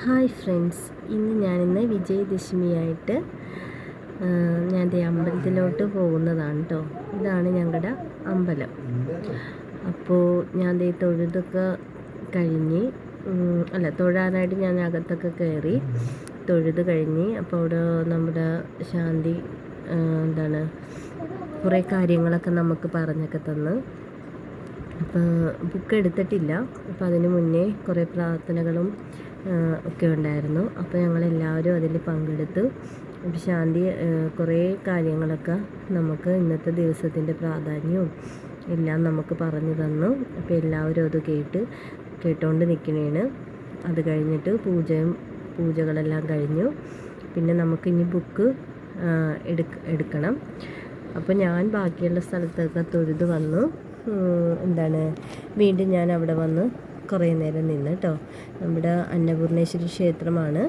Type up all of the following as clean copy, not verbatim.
Hi friends, ഞാനിന്ന് വിജയദശമിയായിട്ട് ഞാൻ ദേ അമ്പലത്തിലോട്ട് പോകുന്നതാണ് കേട്ടോ. ഇതാണ് ഞങ്ങളുടെ അമ്പലം. അപ്പോൾ ഞാൻ ദേ തൊഴുതൊക്കെ കഴിഞ്ഞ് തൊഴാനായിട്ട് ഞാൻ അകത്തൊക്കെ കയറി തൊഴുത് കഴിഞ്ഞ്. അപ്പോൾ അവിടെ നമ്മുടെ ശാന്തി കുറേ കാര്യങ്ങളൊക്കെ നമുക്ക് പറഞ്ഞൊക്കെ തന്ന്. അപ്പോൾ ബുക്ക് എടുത്തിട്ടില്ല. അപ്പോൾ അതിന് മുന്നേ കുറേ പ്രാർത്ഥനകളും ഒക്കെ ഉണ്ടായിരുന്നു. അപ്പോൾ ഞങ്ങളെല്ലാവരും അതിൽ പങ്കെടുത്തു. അപ്പോൾ ശാന്തി കുറേ കാര്യങ്ങളൊക്കെ നമുക്ക് ഇന്നത്തെ ദിവസത്തിൻ്റെ പ്രാധാന്യവും എല്ലാം നമുക്ക് പറഞ്ഞു തന്നു. അപ്പോൾ എല്ലാവരും അത് കേട്ടുകൊണ്ട് നിൽക്കണേണ്. അത് കഴിഞ്ഞിട്ട് പൂജകളെല്ലാം കഴിഞ്ഞു. പിന്നെ നമുക്കിനി ബുക്ക് എടുക്കണം. അപ്പോൾ ഞാൻ ബാക്കിയുള്ള സ്ഥലത്തൊക്കെ തൊഴുത് വന്നു. വീണ്ടും ഞാൻ അവിടെ വന്ന് കുറേ നേരം നിന്ന് കേട്ടോ. നമ്മുടെ അന്നപൂർണേശ്വരി ക്ഷേത്രമാണ്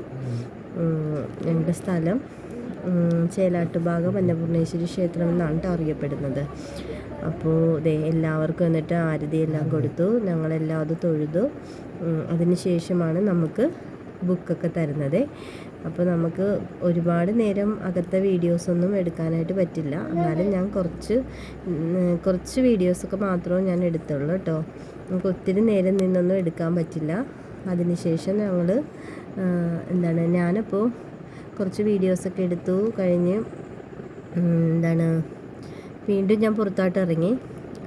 ഞങ്ങളുടെ സ്ഥലം. ചേലാട്ടുഭാഗം അന്നപൂർണേശ്വരി ക്ഷേത്രം എന്നാണ് കേട്ടോ അറിയപ്പെടുന്നത്. അപ്പോൾ എല്ലാവർക്കും എന്നിട്ട് ആരതിയെല്ലാം കൊടുത്തു. ഞങ്ങളെല്ലാം അത് തൊഴുതു. അതിന് ശേഷമാണ് നമുക്ക് ബുക്കൊക്കെ തരുന്നത്. അപ്പോൾ നമുക്ക് ഒരുപാട് നേരം അകത്തെ വീഡിയോസൊന്നും എടുക്കാനായിട്ട് പറ്റില്ല. എന്നാലും ഞാൻ കുറച്ച് വീഡിയോസൊക്കെ മാത്രമേ ഞാൻ എടുത്തുള്ളൂ കേട്ടോ. നമുക്ക് ഒത്തിരി നേരം നിന്നൊന്നും എടുക്കാൻ പറ്റില്ല. അതിനുശേഷം ഞങ്ങൾ ഞാനപ്പോൾ കുറച്ച് വീഡിയോസൊക്കെ എടുത്തു കഴിഞ്ഞ് വീണ്ടും ഞാൻ പുറത്തോട്ട് ഇറങ്ങി.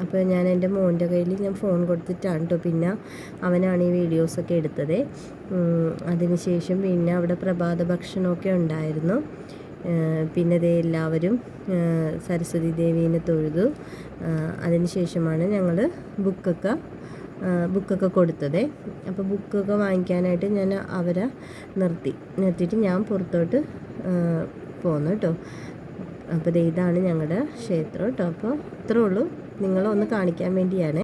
അപ്പോൾ ഞാൻ എൻ്റെ മോൻ്റെ കയ്യിൽ ഞാൻ ഫോൺ കൊടുത്തിട്ടാണ് കേട്ടോ. പിന്നെ അവനാണ് ഈ വീഡിയോസൊക്കെ എടുത്തത്. അതിനുശേഷം പിന്നെ അവിടെ പ്രഭാത ഭക്ഷണമൊക്കെ ഉണ്ടായിരുന്നു. പിന്നെ എല്ലാവരും സരസ്വതി ദേവീനെ തൊഴുതു. അതിനുശേഷമാണ് ഞങ്ങൾ ബുക്കൊക്കെ കൊടുത്തത്. അപ്പോൾ ബുക്കൊക്കെ വാങ്ങിക്കാനായിട്ട് ഞാൻ അവരെ നിർത്തിയിട്ട് ഞാൻ പുറത്തോട്ട് പോന്നു കേട്ടോ. അപ്പോൾ ഇതാണ് ഞങ്ങളുടെ ക്ഷേത്രം കേട്ടോ. അപ്പോൾ ഇത്രേ ഉള്ളൂ, നിങ്ങളൊന്ന് കാണിക്കാൻ വേണ്ടിയാണ്.